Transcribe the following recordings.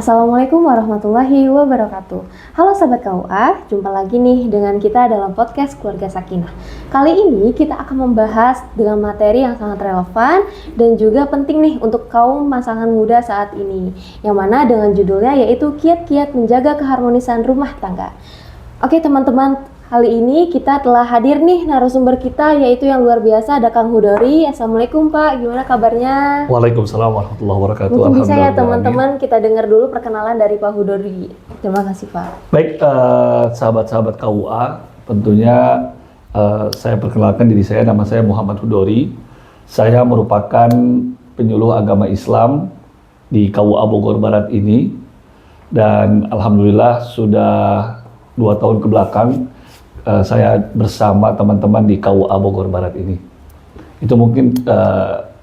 Assalamualaikum warahmatullahi wabarakatuh. Halo Sahabat KUA, jumpa lagi nih dengan kita dalam podcast Keluarga Sakinah. Kali ini kita akan membahas dengan materi yang sangat relevan dan juga penting nih untuk kaum pasangan muda saat ini, yang mana dengan judulnya yaitu kiat-kiat menjaga keharmonisan rumah tangga. Oke teman-teman, kali ini kita telah hadir nih narasumber kita yaitu yang luar biasa, ada Kang Hudori. Assalamualaikum Pak, gimana kabarnya? Waalaikumsalam warahmatullahi wabarakatuh. Mungkin bisa ya teman-teman kita dengar dulu perkenalan dari Pak Hudori. Terima kasih Pak. Baik, sahabat-sahabat KUA, tentunya saya perkenalkan diri saya, nama saya Muhammad Hudori. Saya merupakan penyuluh agama Islam di KUA Bogor Barat ini. Dan Alhamdulillah sudah 2 tahun ke belakang saya bersama teman-teman di KUA Bogor Barat ini. Itu mungkin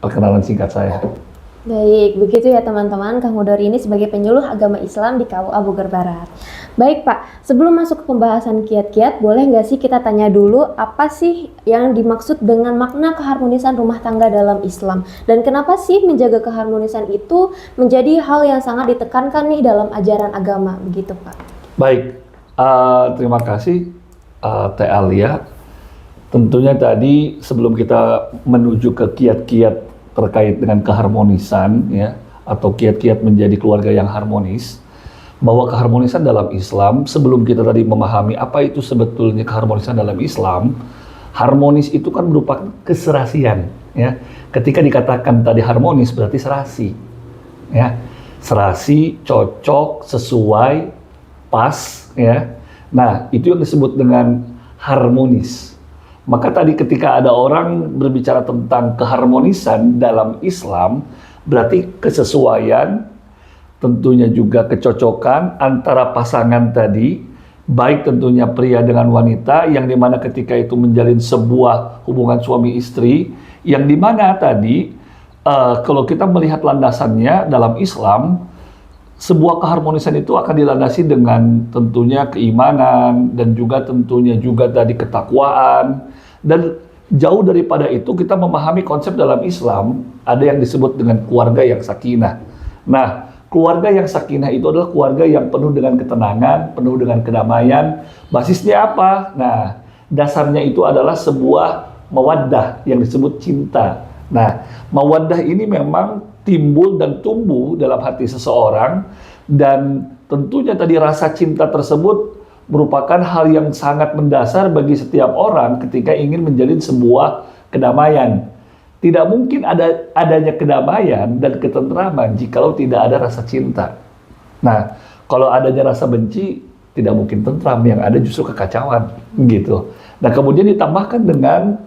perkenalan singkat saya. Baik, begitu ya teman-teman, Kang Hudori ini sebagai penyuluh agama Islam di KUA Bogor Barat. Baik Pak, sebelum masuk ke pembahasan kiat-kiat, boleh nggak sih kita tanya dulu apa sih yang dimaksud dengan makna keharmonisan rumah tangga dalam Islam? Dan kenapa sih menjaga keharmonisan itu menjadi hal yang sangat ditekankan nih dalam ajaran agama, begitu Pak? Baik, terima kasih Teh Alia. Tentunya tadi sebelum kita menuju ke kiat-kiat terkait dengan keharmonisan ya, atau kiat-kiat menjadi keluarga yang harmonis, bahwa keharmonisan dalam Islam, sebelum kita tadi memahami apa itu sebetulnya keharmonisan dalam Islam, harmonis itu kan merupakan keserasian ya. Ketika dikatakan tadi harmonis berarti serasi ya. Serasi, cocok, sesuai, pas ya. Nah, itu yang disebut dengan harmonis. Maka tadi ketika ada orang berbicara tentang keharmonisan dalam Islam, berarti kesesuaian, tentunya juga kecocokan antara pasangan tadi, baik tentunya pria dengan wanita, yang dimana ketika itu menjalin sebuah hubungan suami istri, yang dimana tadi, kalau kita melihat landasannya dalam Islam, sebuah keharmonisan itu akan dilandasi dengan tentunya keimanan dan juga tentunya juga tadi ketakwaan. Dan jauh daripada itu kita memahami konsep dalam Islam ada yang disebut dengan keluarga yang sakinah. Nah, keluarga yang sakinah itu adalah keluarga yang penuh dengan ketenangan, penuh dengan kedamaian. Basisnya apa? Nah, dasarnya itu adalah sebuah mawaddah yang disebut cinta. Nah, mawaddah ini memang timbul dan tumbuh dalam hati seseorang, dan tentunya tadi rasa cinta tersebut merupakan hal yang sangat mendasar bagi setiap orang ketika ingin menjalin sebuah kedamaian. Tidak mungkin adanya kedamaian dan ketentraman jikalau tidak ada rasa cinta. Nah, kalau adanya rasa benci, tidak mungkin tentram, yang ada justru kekacauan gitu. Nah, kemudian ditambahkan dengan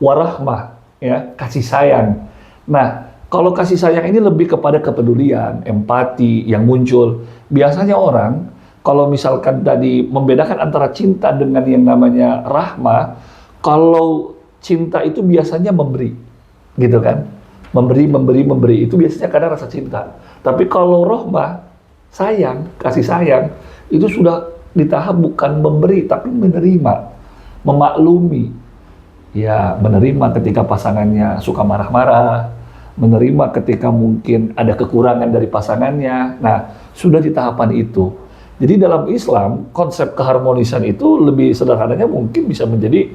warahmah ya, kasih sayang. Nah, kalau kasih sayang ini lebih kepada kepedulian, empati yang muncul. Biasanya orang, kalau misalkan tadi membedakan antara cinta dengan yang namanya rahmah, kalau cinta itu biasanya memberi, gitu kan? Memberi, itu biasanya karena rasa cinta. Tapi kalau rahmah, sayang, kasih sayang, itu sudah di tahap bukan memberi, tapi menerima, memaklumi. Ya, menerima ketika pasangannya suka marah-marah, menerima ketika mungkin ada kekurangan dari pasangannya. Nah, sudah di tahapan itu. Jadi dalam Islam, konsep keharmonisan itu lebih sederhananya mungkin bisa menjadi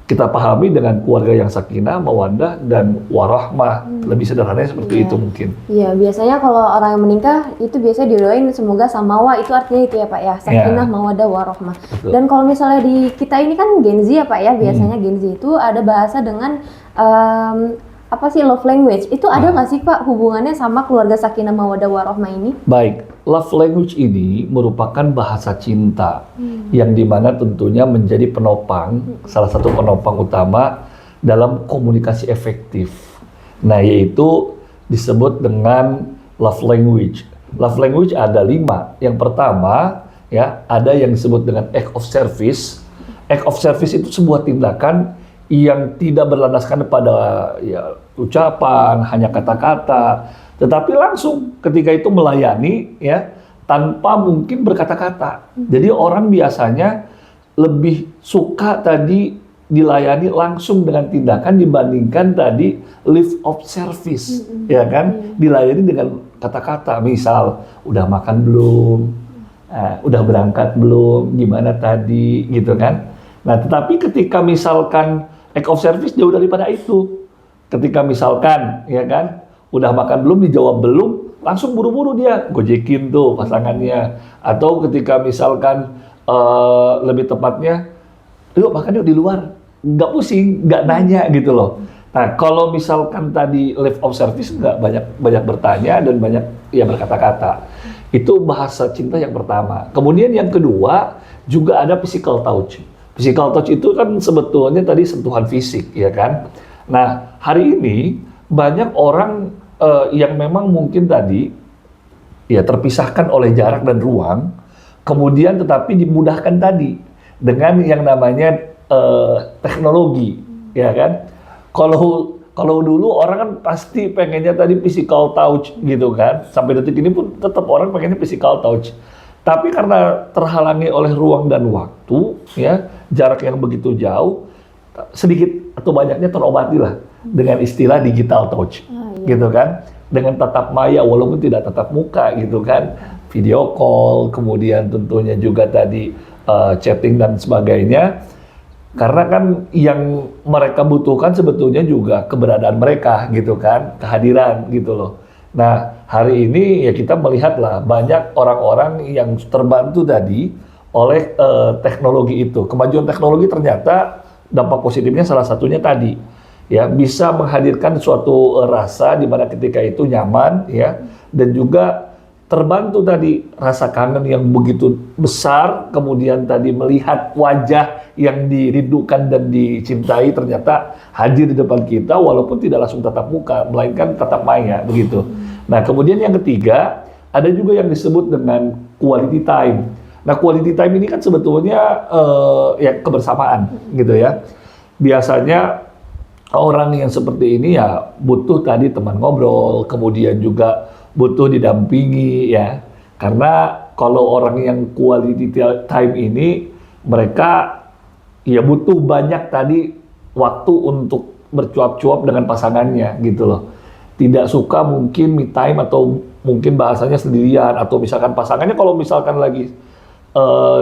kita pahami dengan keluarga yang sakinah, mawaddah, dan warahmah. Lebih sederhananya seperti itu mungkin. Iya, biasanya kalau orang yang menikah itu biasanya didoain semoga samawa, itu artinya itu ya Pak ya, sakinah, mawaddah, warahmah. Dan kalau misalnya di kita ini kan Gen Z ya Pak ya, biasanya Gen Z itu ada bahasa dengan apa sih love language? Itu ada nggak sih Pak hubungannya sama keluarga sakinah mawaddah warahmah ini? Baik, love language ini merupakan bahasa cinta yang dimana tentunya menjadi penopang, salah satu penopang utama dalam komunikasi efektif. Nah, yaitu disebut dengan love language. Love language ada 5. Yang pertama, ya, ada yang disebut dengan act of service. Act of service itu sebuah tindakan yang tidak berlandaskan pada ya, ucapan, hanya kata-kata, tetapi langsung ketika itu melayani ya tanpa mungkin berkata-kata. Jadi orang biasanya lebih suka tadi dilayani langsung dengan tindakan dibandingkan tadi lift of service, ya kan? Dilayani dengan kata-kata, misal udah makan belum, udah berangkat belum, gimana tadi, gitu kan. Nah, tetapi ketika misalkan act of service jauh daripada itu. Ketika misalkan, ya kan, udah makan belum, dijawab belum, langsung buru-buru dia gojekin tuh pasangannya. Atau ketika misalkan lebih tepatnya, yuk makan yuk di luar, nggak pusing, nggak nanya gitu loh. Nah, kalau misalkan tadi level of service nggak banyak bertanya dan banyak ya berkata-kata, itu bahasa cinta yang pertama. Kemudian yang kedua juga ada physical touch. Physical touch itu kan sebetulnya tadi sentuhan fisik, ya kan. Nah, hari ini banyak orang yang memang mungkin tadi ya terpisahkan oleh jarak dan ruang, kemudian tetapi dimudahkan tadi dengan yang namanya teknologi, ya kan. Kalau dulu orang kan pasti pengennya tadi physical touch gitu kan. Sampai detik ini pun tetap orang pengennya physical touch. Tapi karena terhalangi oleh ruang dan waktu, ya jarak yang begitu jauh, sedikit atau banyaknya terobati lah dengan istilah digital touch, gitu kan. Dengan tatap maya walaupun tidak tatap muka gitu kan. Video call, kemudian tentunya juga tadi chatting dan sebagainya. Karena kan yang mereka butuhkan sebetulnya juga keberadaan mereka gitu kan, kehadiran gitu loh. Nah, hari ini ya kita melihatlah banyak orang-orang yang terbantu tadi oleh teknologi itu. Kemajuan teknologi ternyata dampak positifnya salah satunya tadi ya bisa menghadirkan suatu rasa di mana ketika itu nyaman ya, dan juga terbantu tadi rasa kangen yang begitu besar, kemudian tadi melihat wajah yang dirindukan dan dicintai ternyata hadir di depan kita walaupun tidak langsung tatap muka, melainkan tatap maya begitu. Nah, kemudian yang ketiga ada juga yang disebut dengan quality time. Nah, quality time ini kan sebetulnya ya kebersamaan gitu ya. Biasanya orang yang seperti ini ya butuh tadi teman ngobrol, kemudian juga butuh didampingi ya. Karena kalau orang yang quality time ini mereka ya butuh banyak tadi waktu untuk bercuap-cuap dengan pasangannya gitu loh. Tidak suka mungkin me time atau mungkin bahasanya sendirian, atau misalkan pasangannya kalau misalkan lagi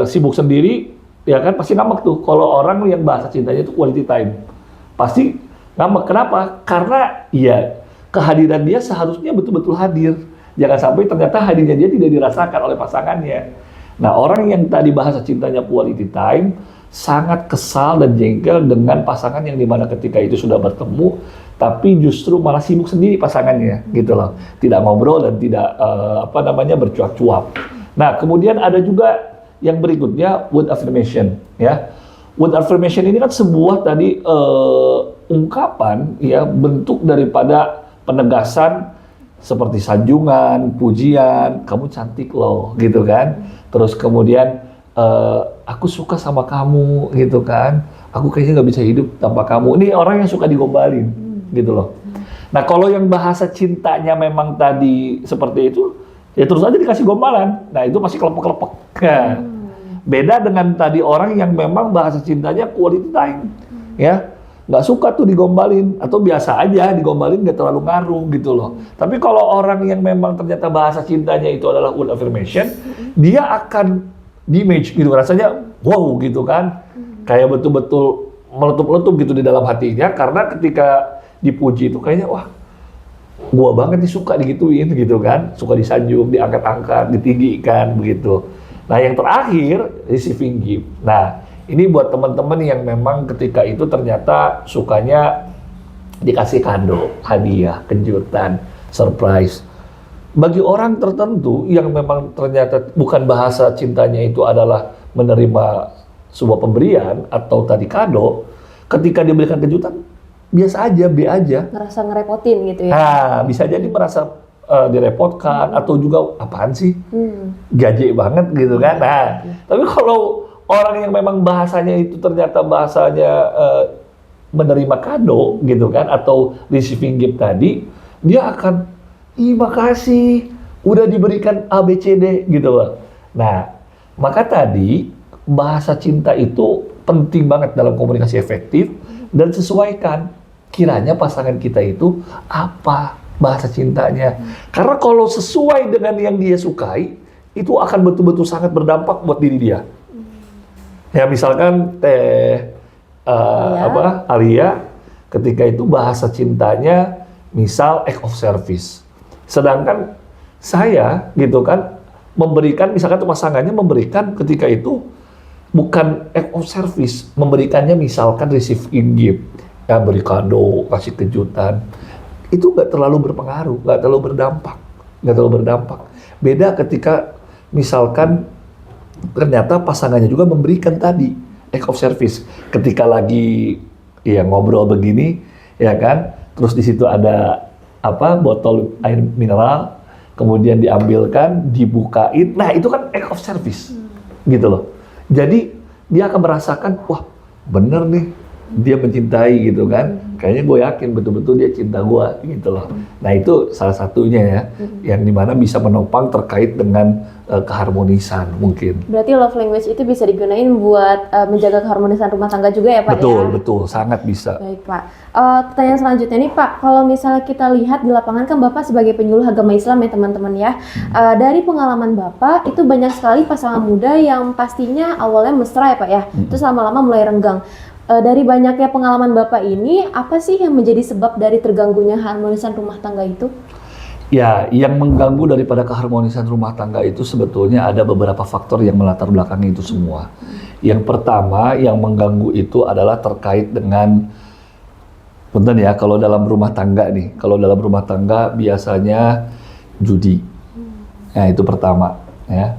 sibuk sendiri ya kan pasti ngambek tuh. Kalau orang yang bahasa cintanya itu quality time pasti ngambek. Kenapa? Karena ya kehadiran dia seharusnya betul-betul hadir. Jangan sampai ternyata hadirnya dia tidak dirasakan oleh pasangannya. Nah, orang yang tadi bahasa cintanya quality time sangat kesal dan jengkel dengan pasangan yang dimana ketika itu sudah bertemu, tapi justru malah sibuk sendiri pasangannya, gitu loh. Tidak ngobrol dan tidak bercuap-cuap. Nah, kemudian ada juga yang berikutnya word affirmation, ya. Word affirmation ini kan sebuah tadi ungkapan, ya, bentuk daripada penegasan seperti sanjungan, pujian, kamu cantik loh, gitu kan. Terus kemudian aku suka sama kamu, gitu kan. Aku kayaknya nggak bisa hidup tanpa kamu. Ini orang yang suka digombalin, gitu loh. Nah, kalau yang bahasa cintanya memang tadi seperti itu, ya terus aja dikasih gombalan. Nah, itu masih kelepek-kelepek. Nah, beda dengan tadi orang yang memang bahasa cintanya quality time, ya. Nggak suka tuh digombalin, atau biasa aja digombalin nggak terlalu ngaruh gitu loh. Tapi kalau orang yang memang ternyata bahasa cintanya itu adalah word affirmation, dia akan di-image gitu, rasanya wow gitu kan, kayak betul-betul meletup-letup gitu di dalam hatinya, karena ketika dipuji itu kayaknya wah, gua banget nih suka digituin gitu kan, suka disanjung, diangkat-angkat, ditinggikan begitu. Nah, yang terakhir receiving gift. Nah, ini buat teman-teman yang memang ketika itu ternyata sukanya dikasih kado, hadiah, kejutan, surprise. Bagi orang tertentu yang memang ternyata bukan bahasa cintanya itu adalah menerima sebuah pemberian atau tadi kado, ketika diberikan kejutan, biasa aja, B aja. Ngerasa ngerepotin gitu ya? Nah, bisa jadi merasa direpotkan atau juga apaan sih? Gaje banget gitu kan. Nah, tapi kalau orang yang memang bahasanya itu ternyata bahasanya menerima kado gitu kan, atau receiving gift tadi, dia akan, ih makasih, udah diberikan A, B, C, D gitu loh. Nah, maka tadi bahasa cinta itu penting banget dalam komunikasi efektif, dan sesuaikan kiranya pasangan kita itu apa bahasa cintanya. Karena kalau sesuai dengan yang dia sukai, itu akan betul-betul sangat berdampak buat diri dia. Ya misalkan Alia, ketika itu bahasa cintanya misal act of service. Sedangkan saya gitu kan memberikan, misalkan pasangannya memberikan ketika itu bukan act of service, memberikannya misalkan receive in gift, ya beri kado, kasih kejutan, itu nggak terlalu berpengaruh, nggak terlalu berdampak. Beda ketika misalkan ternyata pasangannya juga memberikan tadi act of service, ketika lagi ya ngobrol begini, ya kan, terus di situ ada botol air mineral, kemudian diambilkan, dibukain, nah itu kan act of service, gitu loh. Jadi dia akan merasakan, wah bener nih, dia mencintai gitu kan, kayaknya gue yakin betul-betul dia cinta gue, gitu loh. Nah itu salah satunya ya, yang dimana bisa menopang terkait dengan keharmonisan mungkin. Berarti love language itu bisa digunain buat menjaga keharmonisan rumah tangga juga ya Pak? Betul, sangat bisa. Baik Pak. Pertanyaan selanjutnya nih Pak, kalau misalnya kita lihat di lapangan kan Bapak sebagai penyuluh agama Islam ya teman-teman ya, dari pengalaman Bapak itu banyak sekali pasangan muda yang pastinya awalnya mesra ya Pak ya, terus lama-lama mulai renggang. Dari banyaknya pengalaman Bapak ini, apa sih yang menjadi sebab dari terganggunya harmonisan rumah tangga itu? Ya, yang mengganggu daripada keharmonisan rumah tangga itu sebetulnya ada beberapa faktor yang melatar belakangi itu semua. Yang pertama yang mengganggu itu adalah terkait dengan, punten ya, kalau dalam rumah tangga nih, kalau dalam rumah tangga biasanya judi. Nah itu pertama ya.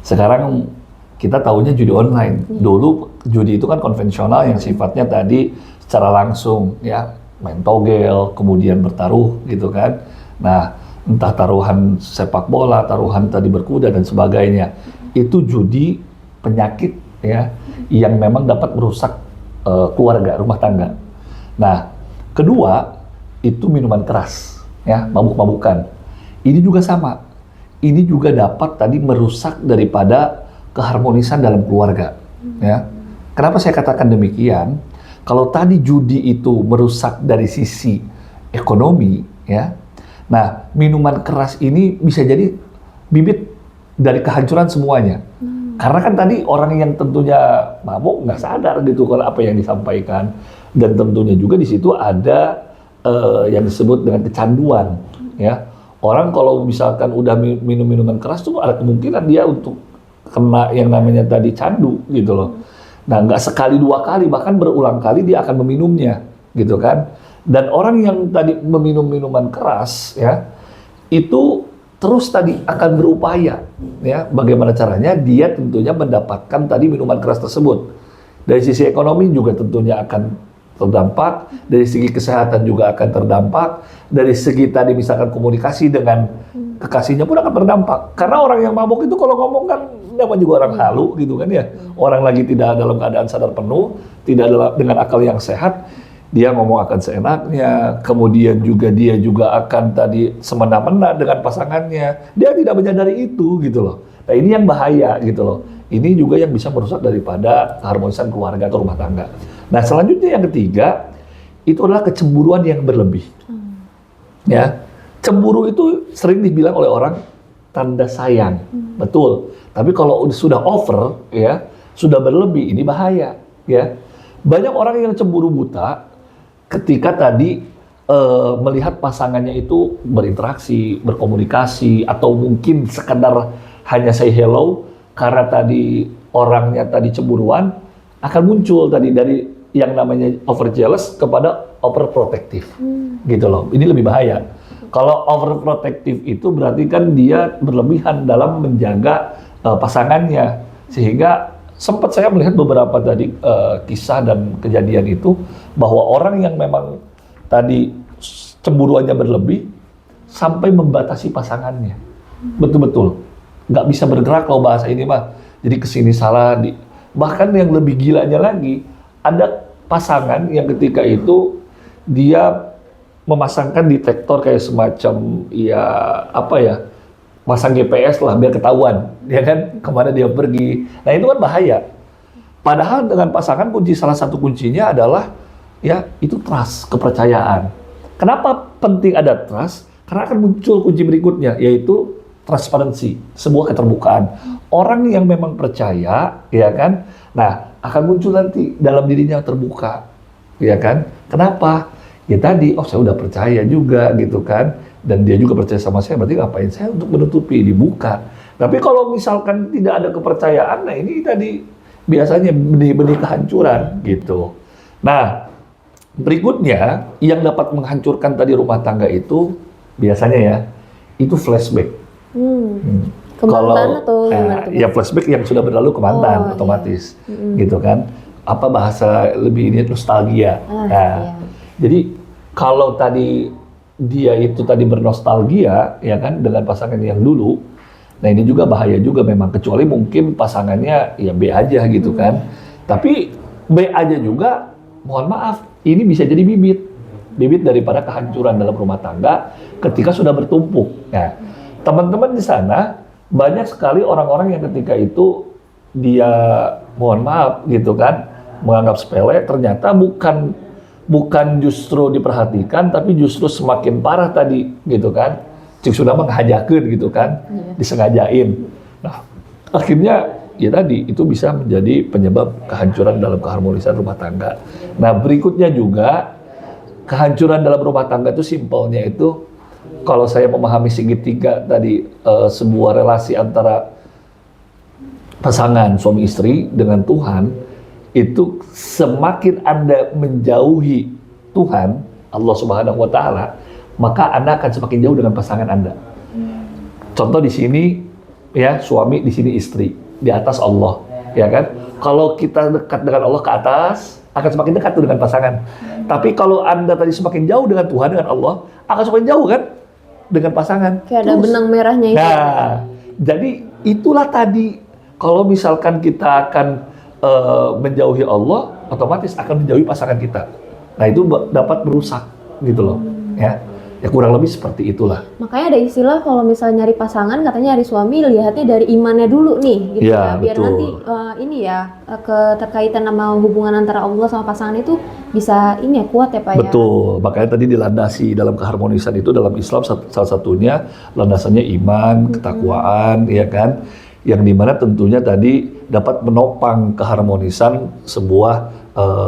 Sekarang kita tahunya judi online. Dulu judi itu kan konvensional yang sifatnya tadi secara langsung ya, main togel, kemudian bertaruh gitu kan. Nah, entah taruhan sepak bola, taruhan tadi berkuda dan sebagainya. Itu judi penyakit ya, yang memang dapat merusak keluarga, rumah tangga. Nah, kedua itu minuman keras ya, mabuk-mabukan. Ini juga sama. Ini juga dapat tadi merusak daripada keharmonisan dalam keluarga ya. Kenapa saya katakan demikian? Kalau tadi judi itu merusak dari sisi ekonomi ya. Nah, minuman keras ini bisa jadi bibit dari kehancuran semuanya. Karena kan tadi orang yang tentunya mabuk nggak sadar gitu kalau apa yang disampaikan. Dan tentunya juga di situ ada yang disebut dengan kecanduan ya. Orang kalau misalkan udah minum minuman keras tuh ada kemungkinan dia untuk kena yang namanya tadi candu gitu loh. Nah, nggak sekali dua kali, bahkan berulang kali dia akan meminumnya gitu kan. Dan orang yang tadi meminum minuman keras ya, itu terus tadi akan berupaya ya, bagaimana caranya dia tentunya mendapatkan tadi minuman keras tersebut. Dari sisi ekonomi juga tentunya akan terdampak, dari segi kesehatan juga akan terdampak, dari segi tadi misalkan komunikasi dengan kekasihnya pun akan berdampak. Karena orang yang mabuk itu kalau ngomong kan namanya juga orang halu gitu kan ya. Orang lagi tidak dalam keadaan sadar penuh, tidak dengan akal yang sehat, dia ngomong akan seenaknya, kemudian juga dia juga akan tadi semena-mena dengan pasangannya. Dia tidak menyadari itu gitu loh. Nah ini yang bahaya gitu loh. Ini juga yang bisa merusak daripada keharmonisan keluarga atau rumah tangga. Nah selanjutnya yang ketiga, itu adalah kecemburuan yang berlebih. Ya, cemburu itu sering dibilang oleh orang tanda sayang, betul. Tapi kalau sudah over ya, sudah berlebih, ini bahaya ya. Banyak orang yang cemburu buta ketika tadi melihat pasangannya itu berinteraksi, berkomunikasi, atau mungkin sekedar hanya say hello, karena tadi orangnya tadi cemburuan, akan muncul tadi dari yang namanya over jealous kepada over protective, gitu loh. Ini lebih bahaya. Kalau over protective itu berarti kan dia berlebihan dalam menjaga pasangannya, sehingga sempat saya melihat beberapa tadi kisah dan kejadian itu bahwa orang yang memang tadi cemburuannya berlebih sampai membatasi pasangannya, betul-betul nggak bisa bergerak kalau bahasa ini mah. Jadi kesini salah, bahkan yang lebih gilanya lagi ada pasangan yang ketika itu dia memasangkan detektor kayak semacam ya apa ya, masang GPS lah biar ketahuan, ya kan, kemana dia pergi. Nah itu kan bahaya. Padahal dengan pasangan salah satu kuncinya adalah ya itu trust, kepercayaan. Kenapa penting ada trust karena akan muncul kunci berikutnya, yaitu transparansi, sebuah keterbukaan. Orang yang memang percaya, ya kan, nah akan muncul nanti dalam dirinya terbuka, ya kan. Kenapa? Ya tadi, oh saya udah percaya juga gitu kan, dan dia juga percaya sama saya, berarti ngapain saya untuk menutupi, dibuka. Tapi kalau misalkan tidak ada kepercayaan, nah ini tadi biasanya benih-benih kehancuran gitu. Nah, berikutnya yang dapat menghancurkan tadi rumah tangga itu biasanya ya, itu flashback. Ke mantan atau gimana tuh? Ya flashback yang sudah berlalu ke mantan otomatis, gitu kan. Apa bahasa lebih ini nostalgia. Nah, jadi kalau tadi dia itu tadi bernostalgia, ya kan, dengan pasangan yang dulu. Nah ini juga bahaya juga memang, kecuali mungkin pasangannya ya B aja gitu kan. Tapi B aja juga, mohon maaf, ini bisa jadi bibit daripada kehancuran dalam rumah tangga ketika sudah bertumpuk. Nah, teman-teman di sana banyak sekali orang-orang yang ketika itu dia, mohon maaf gitu kan, menganggap sepele, ternyata bukan justru diperhatikan, tapi justru semakin parah tadi gitu kan. Cik sudah menghajakeun gitu kan, disengajain. Nah, akhirnya ya tadi itu bisa menjadi penyebab kehancuran dalam keharmonisan rumah tangga. Nah, berikutnya juga kehancuran dalam rumah tangga itu simpelnya itu, kalau saya memahami segitiga tadi, sebuah relasi antara pasangan suami istri dengan Tuhan, itu semakin Anda menjauhi Tuhan, Allah Subhanahu wa Ta'ala, maka Anda akan semakin jauh dengan pasangan Anda. Contoh di sini ya, suami di sini istri, di atas Allah, ya kan? Kalau kita dekat dengan Allah ke atas, akan semakin dekat tuh dengan pasangan. Tapi kalau Anda tadi semakin jauh dengan Tuhan, dengan Allah, akan semakin jauh kan dengan pasangan. Kayak ada benang merahnya itu. Nah, jadi itulah tadi, kalau misalkan kita akan menjauhi Allah, otomatis akan menjauhi pasangan kita. Nah itu dapat merusak gitu loh, ya. Ya kurang lebih seperti itulah. Makanya ada istilah kalau misalnya nyari pasangan, katanya nyari suami lihatnya dari imannya dulu nih, gitu ya. Biar betul. nanti ini ya, keterkaitan sama hubungan antara Allah sama pasangan itu bisa ini ya, kuat ya Pak ya. Betul. Makanya tadi dilandasi dalam keharmonisan itu dalam Islam salah satunya landasannya iman, ketakwaan, ya kan. Yang dimana tentunya tadi dapat menopang keharmonisan sebuah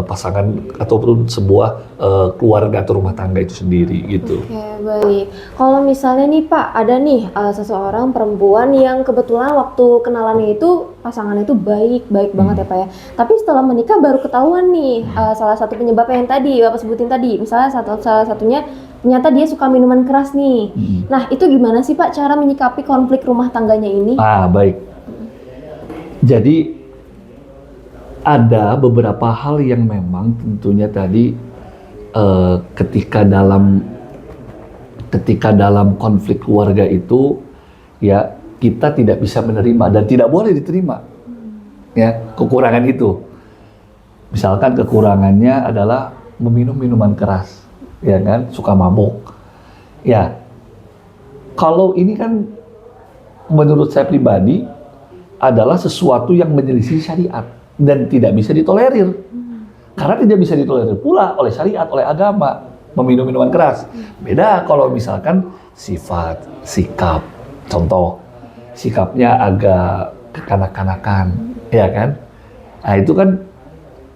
pasangan ataupun sebuah keluarga atau rumah tangga itu sendiri gitu. Oke, baik. Kalau misalnya nih Pak, ada nih seseorang perempuan yang kebetulan waktu kenalannya itu pasangannya itu baik banget ya Pak ya. Tapi setelah menikah baru ketahuan nih salah satu penyebabnya yang tadi Bapak sebutin tadi. Misalnya salah satunya ternyata dia suka minuman keras nih. Nah, itu gimana sih Pak cara menyikapi konflik rumah tangganya ini? Baik. Jadi ada beberapa hal yang memang tentunya tadi ketika dalam konflik keluarga itu ya kita tidak bisa menerima dan tidak boleh diterima ya kekurangan itu. Misalkan kekurangannya adalah meminum minuman keras, ya kan, suka mabuk. Ya, kalau ini kan menurut saya pribadi adalah sesuatu yang menyelisih syariat dan tidak bisa ditolerir. Karena tidak bisa ditolerir pula oleh syariat, oleh agama, meminum minuman keras. Beda kalau misalkan sifat, sikap, contoh, sikapnya agak kekanak-kanakan, ya kan? Nah itu kan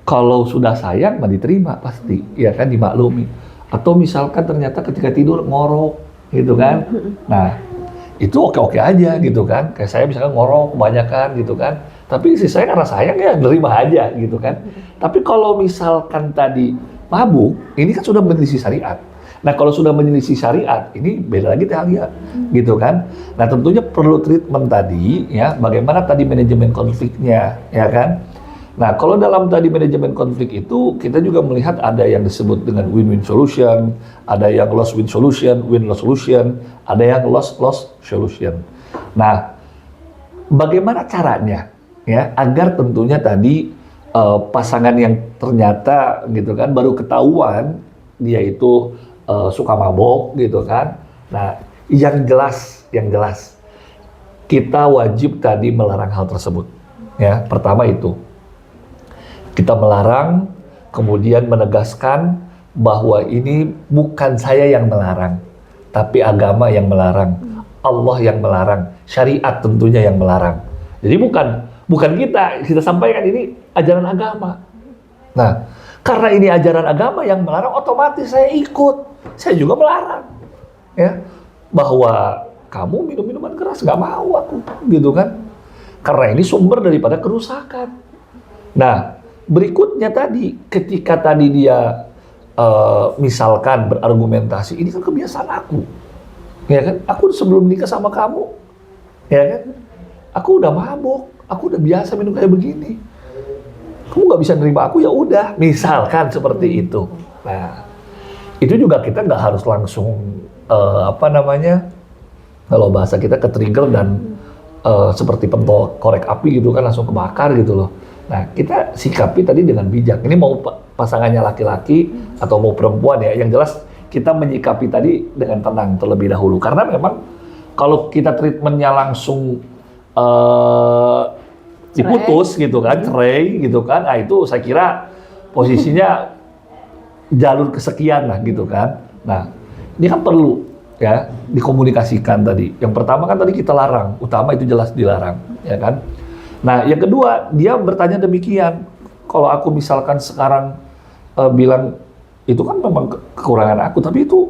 kalau sudah sayang mah diterima pasti, ya kan, dimaklumi. Atau misalkan ternyata ketika tidur ngorok, gitu kan? Nah itu oke-oke aja gitu kan, kayak saya misalkan ngorok kebanyakan gitu kan, tapi istri saya karena sayang ya nerima aja gitu kan. Tapi kalau misalkan tadi mabuk, ini kan sudah menyelisih syariat. Nah kalau sudah menyelisih syariat, ini beda lagi Talia, gitu kan. Nah tentunya perlu treatment tadi ya, bagaimana tadi manajemen konfliknya, ya kan. Nah, kalau dalam tadi manajemen konflik itu, kita juga melihat ada yang disebut dengan win-win solution, ada yang loss-win solution, win-loss solution, ada yang loss-loss solution. Nah, bagaimana caranya ya agar tentunya tadi pasangan yang ternyata gitu kan baru ketahuan dia itu suka mabok gitu kan. Nah, yang jelas kita wajib tadi melarang hal tersebut. Ya, pertama itu kita melarang, kemudian menegaskan bahwa ini bukan saya yang melarang, tapi agama yang melarang, Allah yang melarang, syariat tentunya yang melarang. Jadi bukan kita sampaikan ini ajaran agama. Nah, karena ini ajaran agama yang melarang, otomatis saya ikut. Saya juga melarang, ya, bahwa kamu minum minuman keras, nggak mau aku, gitu kan? Karena ini sumber daripada kerusakan. Nah, berikutnya tadi, ketika tadi dia misalkan berargumentasi, ini kan kebiasaan aku, ya kan? Aku sebelum nikah sama kamu, ya kan? Aku udah mabok, aku udah biasa minum kayak begini. Kamu nggak bisa nerima aku, ya udah, misalkan seperti itu. Nah, itu juga kita nggak harus langsung kalau bahasa kita ke-trigger dan seperti pentol korek api gitu kan, langsung kebakar gitu loh. Nah, kita sikapi tadi dengan bijak. Ini mau pasangannya laki-laki atau mau perempuan ya, yang jelas kita menyikapi tadi dengan tenang terlebih dahulu. Karena memang kalau kita treatmentnya langsung diputus gitu kan, cerai gitu kan, nah itu saya kira posisinya jalur kesekian lah gitu kan. Nah, ini kan perlu ya dikomunikasikan tadi. Yang pertama kan tadi kita larang, utama itu jelas dilarang, ya kan. Nah, yang kedua dia bertanya demikian, kalau aku misalkan sekarang bilang itu kan memang kekurangan aku, tapi itu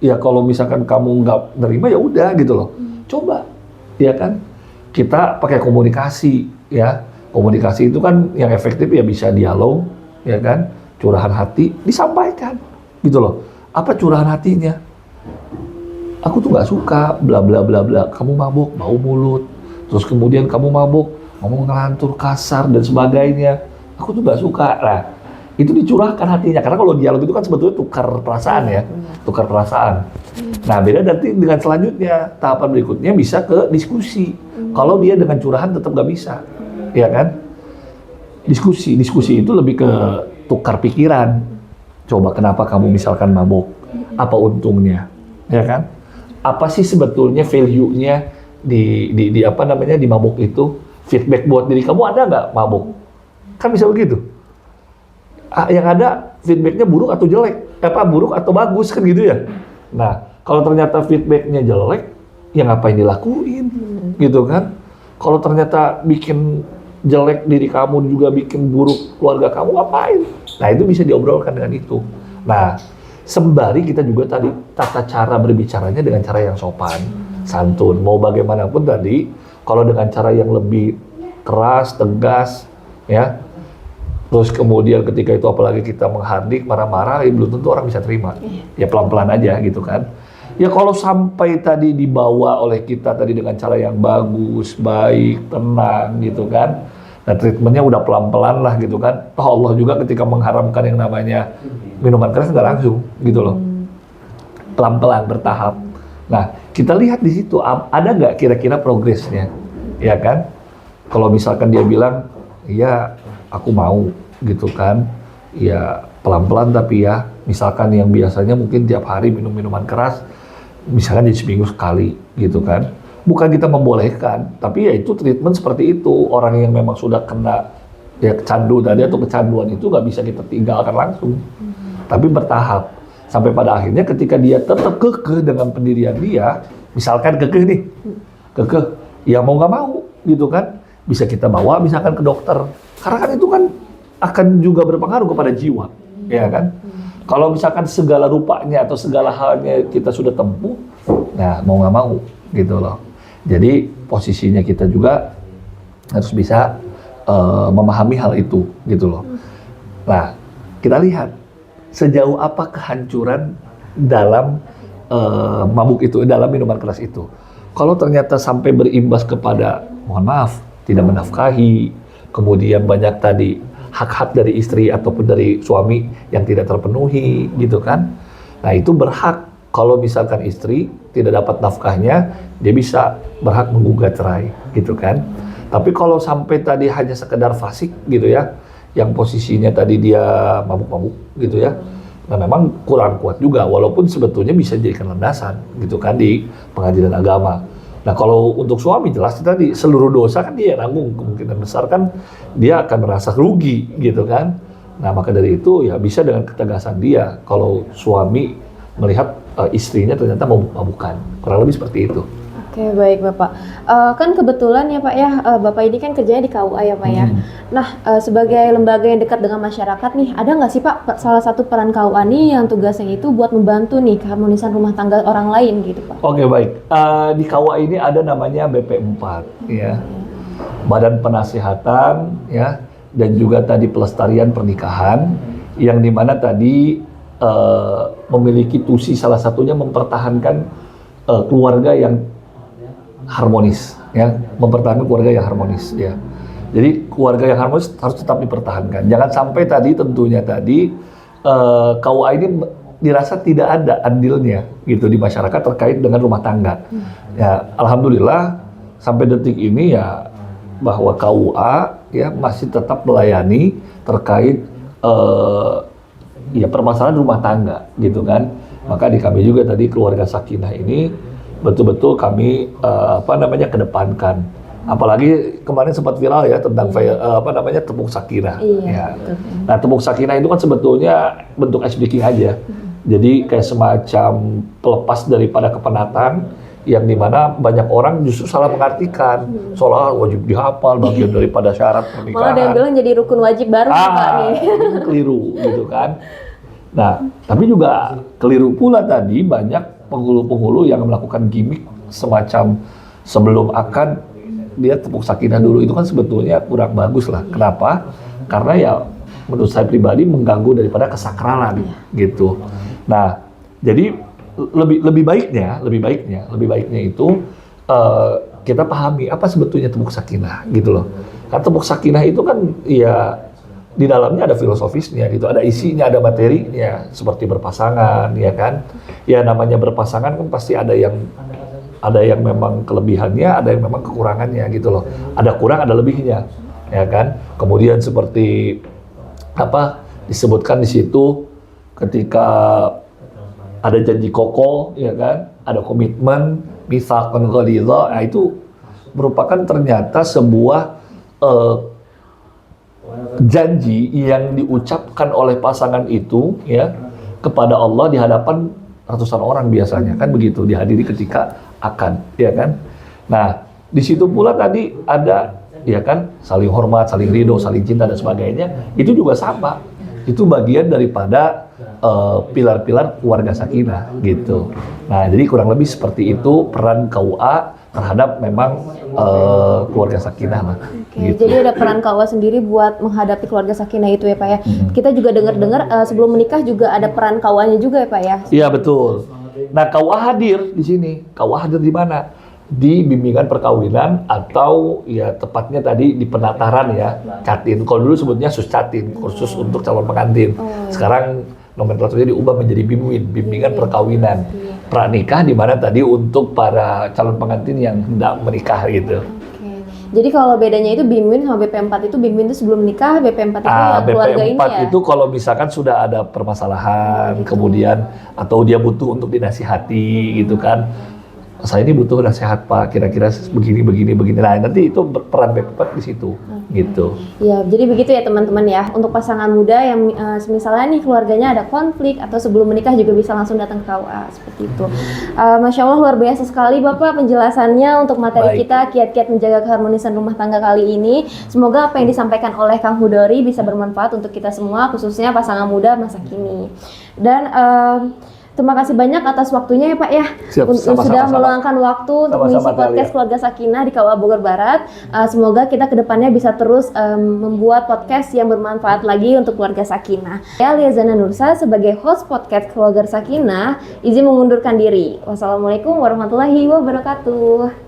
ya kalau misalkan kamu nggak nerima ya udah gitu loh. Coba, ya kan. Kita pakai komunikasi, ya. Komunikasi itu kan yang efektif ya bisa dialog, ya kan. Curahan hati disampaikan, gitu loh. Apa curahan hatinya? Aku tuh nggak suka, bla bla bla bla. Kamu mabuk, bau mulut. Terus kemudian kamu mabuk, ngomong ngelantur, kasar dan sebagainya. Aku tuh nggak suka. Nah, itu dicurahkan hatinya. Karena kalau dialog itu kan sebetulnya tukar perasaan ya, tukar perasaan. Nah, beda nanti dengan selanjutnya, tahapan berikutnya bisa ke diskusi. Kalau dia dengan curahan tetap nggak bisa, ya kan? Diskusi itu lebih ke tukar pikiran. Coba kenapa kamu misalkan mabuk? Apa untungnya? Ya kan? Apa sih sebetulnya value-nya di mabuk itu? Feedback buat diri kamu ada nggak mabuk? Kan bisa begitu. Yang ada feedbacknya buruk atau jelek, buruk atau bagus kan gitu ya. Nah, kalau ternyata feedbacknya jelek, ya ngapain dilakuin, gitu kan? Kalau ternyata bikin jelek diri kamu juga bikin buruk keluarga kamu, ngapain? Nah, itu bisa diobrolkan dengan itu. Nah, sembari kita juga tadi tata cara berbicaranya dengan cara yang sopan, santun. Mau bagaimanapun tadi, kalau dengan cara yang lebih keras, tegas, ya. Terus kemudian ketika itu apalagi kita menghardik, marah-marah, ya belum tentu orang bisa terima. Ya pelan-pelan aja gitu kan. Ya kalau sampai tadi dibawa oleh kita tadi dengan cara yang bagus, baik, tenang gitu kan. Nah treatmentnya udah pelan-pelan lah gitu kan. Toh Allah juga ketika mengharamkan yang namanya minuman keras nggak langsung gitu loh. Pelan-pelan, bertahap. Nah kita lihat di situ ada nggak kira-kira progresnya, ya kan? Kalau misalkan dia bilang, iya aku mau gitu kan. Ya pelan-pelan tapi ya misalkan yang biasanya mungkin tiap hari minum minuman keras, misalkan jadi seminggu sekali gitu kan. Bukan kita membolehkan, tapi ya itu treatment seperti itu. Orang yang memang sudah kena ya kecandu tadi atau kecanduan itu nggak bisa kita tinggalkan langsung. Tapi bertahap. Sampai pada akhirnya ketika dia tetap kekeh dengan pendirian dia, misalkan kekeh nih, kekeh, ya mau nggak mau gitu kan, bisa kita bawa misalkan ke dokter. Karena kan itu kan akan juga berpengaruh kepada jiwa, ya kan? Kalau misalkan segala rupanya atau segala halnya kita sudah tempuh, nah mau nggak mau gitu loh. Jadi posisinya kita juga harus bisa memahami hal itu gitu loh. Nah kita lihat sejauh apa kehancuran dalam mabuk itu, dalam minuman keras itu. Kalau ternyata sampai berimbas kepada, mohon maaf, tidak menafkahi, kemudian banyak tadi hak-hak dari istri ataupun dari suami yang tidak terpenuhi gitu kan. Nah itu berhak kalau misalkan istri tidak dapat nafkahnya, dia bisa berhak menggugat cerai gitu kan. Tapi kalau sampai tadi hanya sekedar fasik gitu ya, yang posisinya tadi dia mabuk-mabuk gitu ya, nah memang kurang kuat juga, walaupun sebetulnya bisa dijadikan landasan gitu kan di pengadilan agama. Nah kalau untuk suami jelas tadi seluruh dosa kan dia nanggung, kemungkinan besar kan dia akan merasa rugi gitu kan. Nah, maka dari itu ya bisa dengan ketegasan dia kalau suami melihat istrinya ternyata memabukkan. Kurang lebih seperti itu. Oke, baik Bapak. Kan kebetulan ya Pak ya, Bapak ini kan kerjanya di KUA ya Pak ya. Nah, sebagai lembaga yang dekat dengan masyarakat nih, ada nggak sih Pak salah satu peran KUA nih yang tugasnya itu buat membantu nih keharmonisan rumah tangga orang lain gitu Pak? Oke, baik. Di KUA ini ada namanya BP4 ya. Badan Penasihatan ya, dan juga tadi pelestarian pernikahan, yang dimana tadi memiliki tusi salah satunya mempertahankan keluarga yang harmonis, ya, mempertahankan keluarga yang harmonis, ya. Jadi keluarga yang harmonis harus tetap dipertahankan. Jangan sampai tadi tentunya tadi KUA ini dirasa tidak ada andilnya gitu di masyarakat terkait dengan rumah tangga. Ya, alhamdulillah sampai detik ini ya bahwa KUA ya masih tetap melayani terkait ya permasalahan rumah tangga gitu kan. Maka di kami juga tadi keluarga Sakinah ini betul-betul kami kedepankan. Apalagi kemarin sempat viral ya tentang tepuk Sakinah. Iya, Ya. betul. Nah, tepuk Sakinah itu kan sebetulnya bentuk ice breaking aja. Jadi kayak semacam pelepas daripada kepenatan yang dimana banyak orang justru salah mengartikan seolah wajib dihafal bagian daripada syarat pernikahan. Malah ada yang bilang jadi rukun wajib baru Pak nih. Itu keliru gitu kan. Nah, tapi juga keliru pula tadi banyak penghulu-penghulu yang melakukan gimmick semacam sebelum akad dia tepuk Sakinah dulu, itu kan sebetulnya kurang bagus lah. Kenapa? Karena ya menurut saya pribadi mengganggu daripada kesakralan gitu. Nah, jadi lebih baiknya itu kita pahami apa sebetulnya tepuk Sakinah gitu loh. Karena tepuk Sakinah itu kan ya di dalamnya ada filosofisnya gitu, ada isinya, ada materinya, seperti berpasangan, ya kan? Ya namanya berpasangan kan pasti ada yang memang kelebihannya, ada yang memang kekurangannya gitu loh. Ada kurang, ada lebihnya, ya kan? Kemudian seperti apa disebutkan di situ ketika ada janji kokoh, ya kan? Ada komitmen, mitsaqan ghalidha, nah itu merupakan ternyata sebuah janji yang diucapkan oleh pasangan itu ya kepada Allah di hadapan ratusan orang biasanya kan begitu dihadiri ketika akad ya kan. Nah, di situ pula tadi ada ya kan saling hormat, saling ridho, saling cinta dan sebagainya. Itu juga sama. Itu bagian daripada pilar-pilar keluarga Sakinah gitu. Nah, jadi kurang lebih seperti itu peran KUA terhadap memang keluarga Sakinah lah. Oke, Gitu. jadi ada peran KUA sendiri buat menghadapi keluarga Sakinah itu ya Pak ya. Kita juga dengar-dengar sebelum menikah juga ada peran KUA-nya juga ya Pak ya. Iya betul. Nah KUA hadir di sini. KUA hadir di mana? Di bimbingan perkawinan atau ya tepatnya tadi di penataran ya, catin. Kalau dulu sebutnya suscatin, kursus untuk calon pengantin. Sekarang nomenklaturnya diubah menjadi bimbingan perkawinan. Pranikah di mana tadi untuk para calon pengantin yang hendak menikah gitu. Oke. Jadi kalau bedanya itu BIMWIN sama BP4 itu BIMWIN itu sebelum nikah, BP4 itu ya keluarga ini BP4 ya. itu kalau misalkan sudah ada permasalahan, kemudian atau dia butuh untuk dinasihati gitu kan. Saya ini butuh nasihat Pak, kira-kira begini. Nah, nanti itu peran BP4 di situ gitu. Ya, jadi begitu ya teman-teman ya. Untuk pasangan muda yang misalnya nih keluarganya ada konflik atau sebelum menikah juga bisa langsung datang ke KUA seperti itu. Masya Allah luar biasa sekali Bapak penjelasannya untuk materi kita kiat-kiat menjaga keharmonisan rumah tangga kali ini. Semoga apa yang disampaikan oleh Kang Hudori bisa bermanfaat untuk kita semua, khususnya pasangan muda masa kini. Dan terima kasih banyak atas waktunya ya Pak ya. Sudah meluangkan waktu untuk mengisi podcast Keluarga Sakinah di KUA Bogor Barat. Semoga kita kedepannya bisa terus membuat podcast yang bermanfaat lagi untuk keluarga Sakinah. Saya Liazana Nursa sebagai host podcast Keluarga Sakinah izin mengundurkan diri. Wassalamualaikum warahmatullahi wabarakatuh.